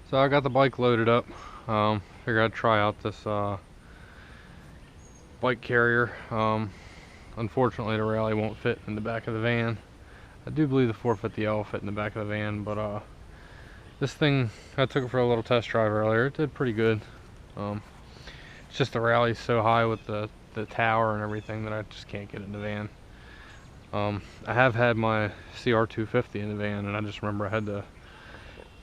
So I got the bike loaded up. Figured I'd try out this bike carrier. Unfortunately, the Rally won't fit in the back of the van. I do believe the 450L will fit in the back of the van, but this thing, I took it for a little test drive earlier. It did pretty good. It's just the Rally's so high with the tower and everything that I just can't get it in the van. I have had my CR250 in the van, and I just remember I had to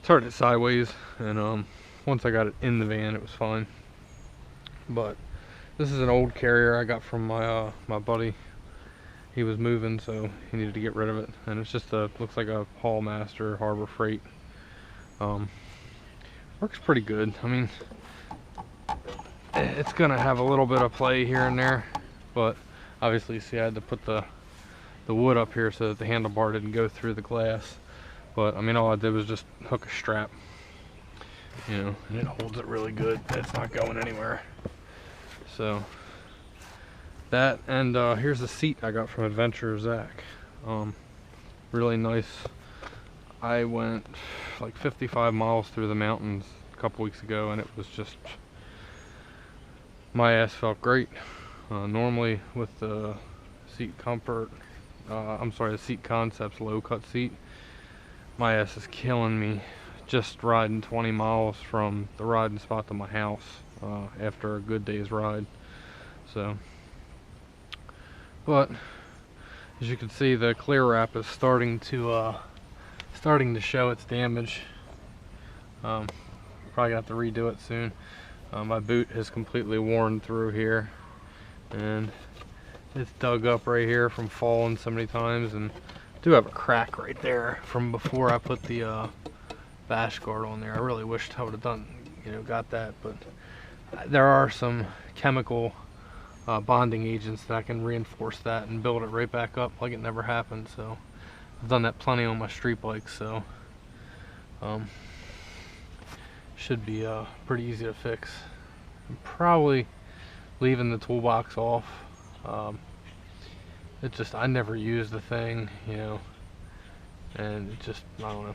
turn it sideways, and once I got it in the van, it was fine. But this is an old carrier I got from my my buddy. He was moving, so he needed to get rid of it, and it's just looks like a Haul Master Harbor Freight. Works pretty good. I mean, it's gonna have a little bit of play here and there, but obviously, see, I had to put the wood up here so that the handlebar didn't go through the glass. But I mean, all I did was just hook a strap, you know, and it holds it really good. It's not going anywhere. So that, and here's the seat I got from Adventure Zach. Really nice. I went like 55 miles through the mountains a couple weeks ago, and it was just, my ass felt great. Normally with the seat comfort, the Seat Concepts low cut seat, my ass is killing me just riding 20 miles from the riding spot to my house after a good day's ride. So, but as you can see, the clear wrap is starting to show its damage. Probably gonna have to redo it soon. My boot has completely worn through here, and it's dug up right here from falling so many times, and I do have a crack right there from before I put the bash guard on there. I really wished I would have got that, but there are some chemical bonding agents that I can reinforce that and build it right back up like it never happened. So I've done that plenty on my street bikes, so should be pretty easy to fix. I'm probably leaving the toolbox off. It's just, I never use the thing, you know, and it just, I don't know.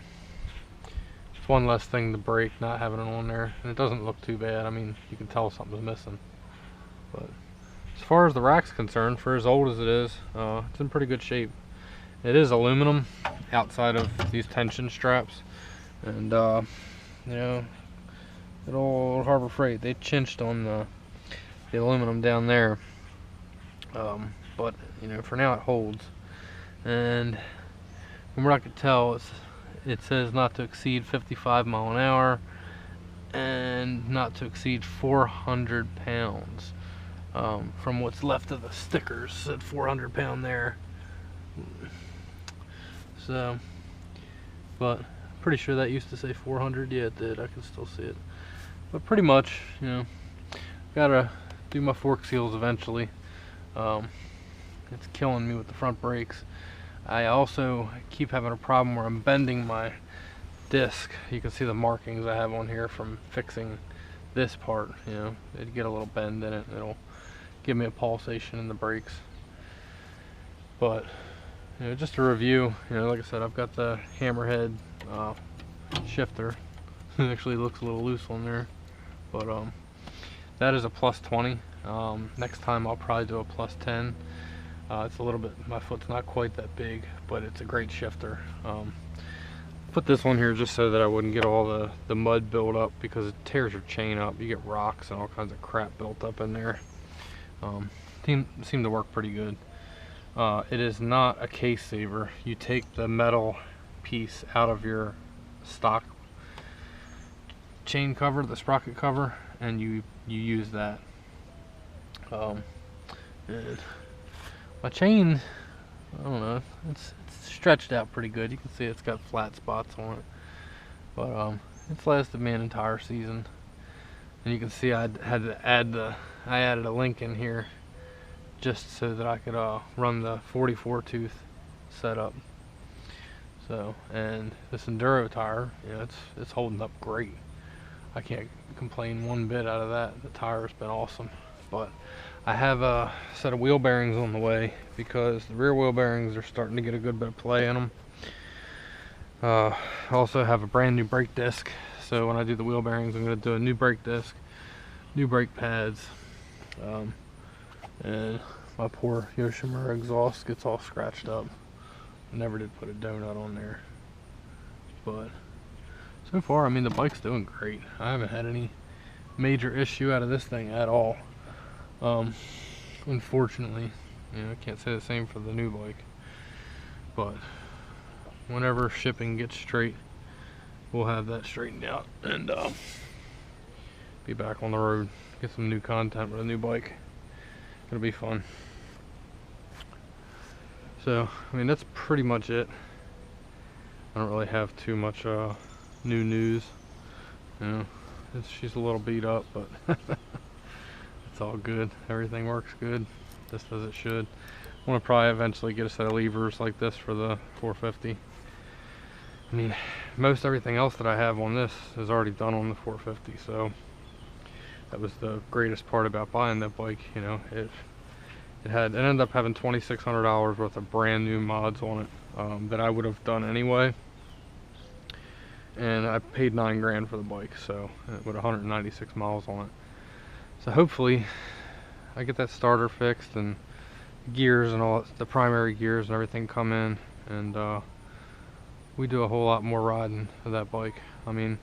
It's one less thing to break not having it on there, and it doesn't look too bad. I mean, you can tell something's missing. But as far as the rack's concerned, for as old as it is, it's in pretty good shape. It is aluminum outside of these tension straps, and you know, good old Harbor Freight, they cinched on the aluminum down there. But you know, for now it holds. And from what I could tell, it says not to exceed 55 miles an hour and not to exceed 400 pounds. From what's left of the stickers, said 400 pound there. So, but pretty sure that used to say 400. Yeah, it did. I can still see it. But pretty much, you know, gotta do my fork seals eventually. It's killing me with the front brakes. I also keep having a problem where I'm bending my disc. You can see the markings I have on here from fixing this part. You know, it'd get a little bend in it. It'll give me a pulsation in the brakes. But you know, just a review. You know, like I said, I've got the hammerhead shifter. It actually looks a little loose on there, but that is a +20. Next time I'll probably do a +10. It's a little bit, my foot's not quite that big, but it's a great shifter. Put this one here just so that I wouldn't get all the mud built up, because it tears your chain up. You get rocks and all kinds of crap built up in there. Seemed to work pretty good. It is not a case saver. You take the metal piece out of your stock chain cover, the sprocket cover, and you use that. And my chain, I don't know, it's stretched out pretty good. You can see it's got flat spots on it, but it's lasted me an entire season. And you can see I added a link in here just so that I could run the 44 tooth setup. So, and this enduro tire, you know, it's holding up great. I can't complain one bit out of that. The tire's been awesome. But I have a set of wheel bearings on the way, because the rear wheel bearings are starting to get a good bit of play in them. I also have a brand new brake disc, also, when I do the wheel bearings, I'm going to do a new brake disc, new brake pads, and my poor Yoshimura exhaust gets all scratched up. I never did put a donut on there, but so far, I mean, the bike's doing great. I haven't had any major issue out of this thing at all. Unfortunately, you know, I can't say the same for the new bike, but whenever shipping gets straight, we'll have that straightened out and be back on the road, get some new content with a new bike. It'll be fun. So, I mean, that's pretty much it. I don't really have too much new news. You know, she's a little beat up, but it's all good. Everything works good, just as it should. I want to probably eventually get a set of levers like this for the 450. I mean, most everything else that I have on this is already done on the 450, so that was the greatest part about buying that bike. You know, it ended up having $2,600 worth of brand new mods on it that I would have done anyway, and I paid $9 grand for the bike, so with 196 miles on it. So hopefully I get that starter fixed and gears and all the primary gears and everything come in, and we do a whole lot more riding of that bike. I mean,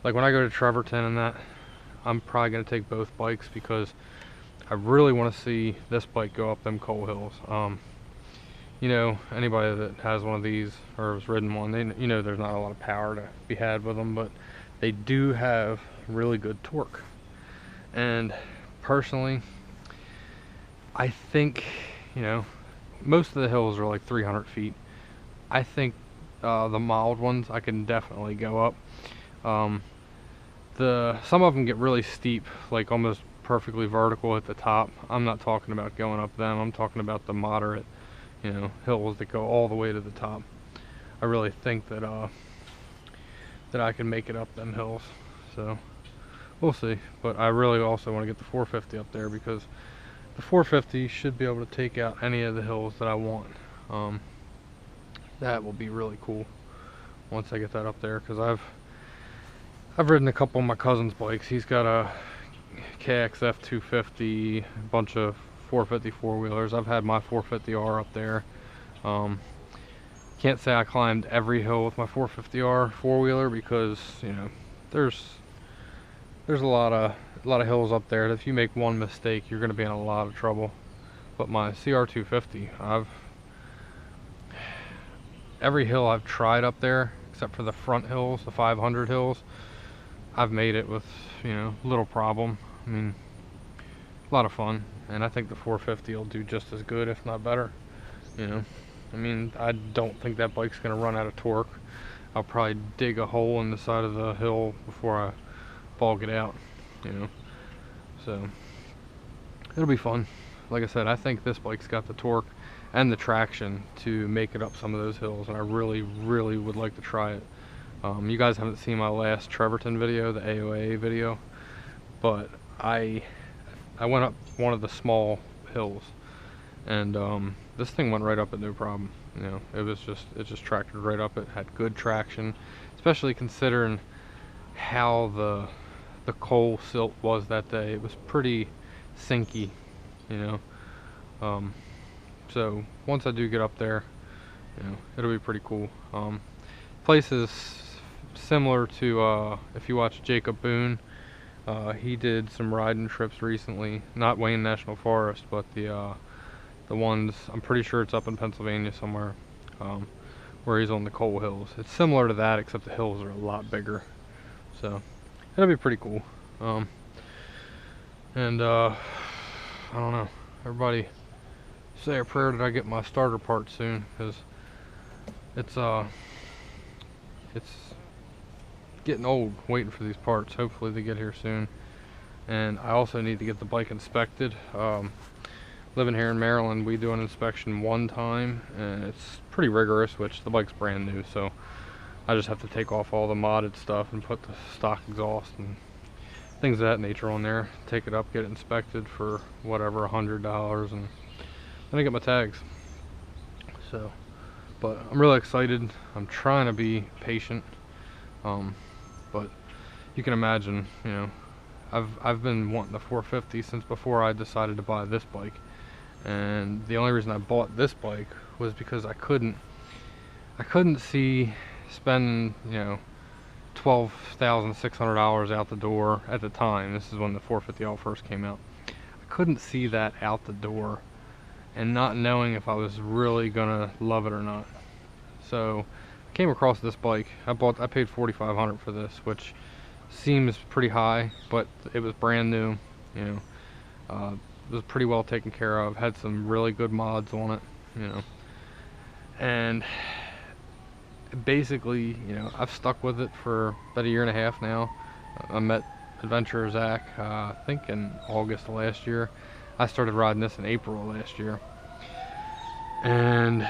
like when I go to Trevorton and that, I'm probably going to take both bikes because I really want to see this bike go up them coal hills. You know, anybody that has one of these or has ridden one, you know there's not a lot of power to be had with them, but they do have really good torque. And personally, I think, you know, most of the hills are like 300 feet. I think the mild ones I can definitely go up. Some of them get really steep, like almost perfectly vertical at the top. I'm not talking about going up them. I'm talking about the moderate, you know, hills that go all the way to the top. I really think that that I can make it up them hills. So we'll see. But I really also want to get the 450 up there because the 450 should be able to take out any of the hills that I want. That will be really cool once I get that up there, because I've ridden a couple of my cousin's bikes. He's got a CRF250, a bunch of 450 four-wheelers. I've had my 450R up there. Can't say I climbed every hill with my 450R four-wheeler because, you know, there's a lot of hills up there that if you make one mistake, you're going to be in a lot of trouble. But my CR250, every hill I've tried up there, except for the front hills, the 500 hills, I've made it with, you know, little problem. I mean, a lot of fun, and I think the 450 will do just as good, if not better. You know, I mean, I don't think that bike's gonna run out of torque. I'll probably dig a hole in the side of the hill before I bog it out, you know. So it'll be fun. Like I said, I think this bike's got the torque and the traction to make it up some of those hills, and I really would like to try it. You guys haven't seen my last Trevorton video, the AOA video, but I went up one of the small hills, and this thing went right up it, no problem. You know, it just tracted right up it, had good traction, especially considering how the coal silt was that day. It was pretty sinky, you know. So once I do get up there, you know, it'll be pretty cool. Place is similar to if you watch Jacob Boone. He did some riding trips recently, not Wayne National Forest, but the ones, I'm pretty sure it's up in Pennsylvania somewhere, where he's on the coal hills. It's similar to that, except the hills are a lot bigger. So it'll be pretty cool. And I don't know, everybody say a prayer that I get my starter part soon, because it's getting old waiting for these parts. Hopefully they get here soon. And I also need to get the bike inspected. Living here in Maryland, we do an inspection one time, and it's pretty rigorous, which the bike's brand new, so I just have to take off all the modded stuff and put the stock exhaust and things of that nature on there, take it up, get it inspected for whatever, $100, and then I get my tags. So, but I'm really excited. I'm trying to be patient, but you can imagine, you know, I've been wanting the 450 since before I decided to buy this bike. And the only reason I bought this bike was because I couldn't see spending, you know, $12,600 out the door at the time. This is when the 450L first came out. I couldn't see that out the door and not knowing if I was really gonna love it or not. So I came across this bike. I paid $4,500 for this, which seems pretty high, but it was brand new, you know. It was pretty well taken care of, had some really good mods on it, you know. And basically, you know, I've stuck with it for about a year and a half now. I met Adventurer Zach, I think in August of last year. I started riding this in April of last year. And,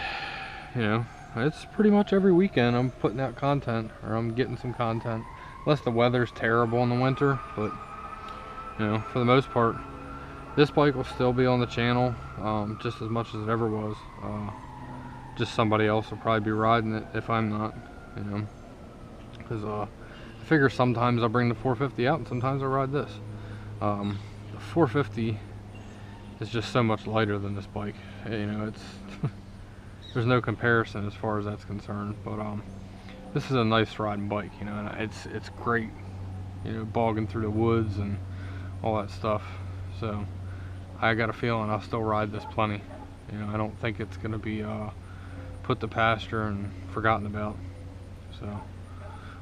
you know, it's pretty much every weekend I'm putting out content, or I'm getting some content. Unless the weather's terrible in the winter, but, you know, for the most part, this bike will still be on the channel, just as much as it ever was. Just somebody else will probably be riding it if I'm not, you know. Because I figure sometimes I'll bring the 450 out and sometimes I'll ride this. The 450 is just so much lighter than this bike. You know, it's there's no comparison as far as that's concerned. But this is a nice riding bike, you know, and it's great, you know, bogging through the woods and all that stuff. So I got a feeling I'll still ride this plenty. You know, I don't think it's gonna be put to pasture and forgotten about. So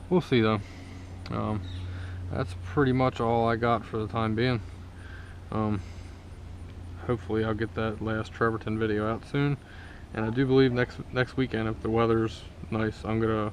we'll see though. That's pretty much all I got for the time being. Hopefully I'll get that last Trevorton video out soon, and I do believe next weekend, if the weather's nice, I'm gonna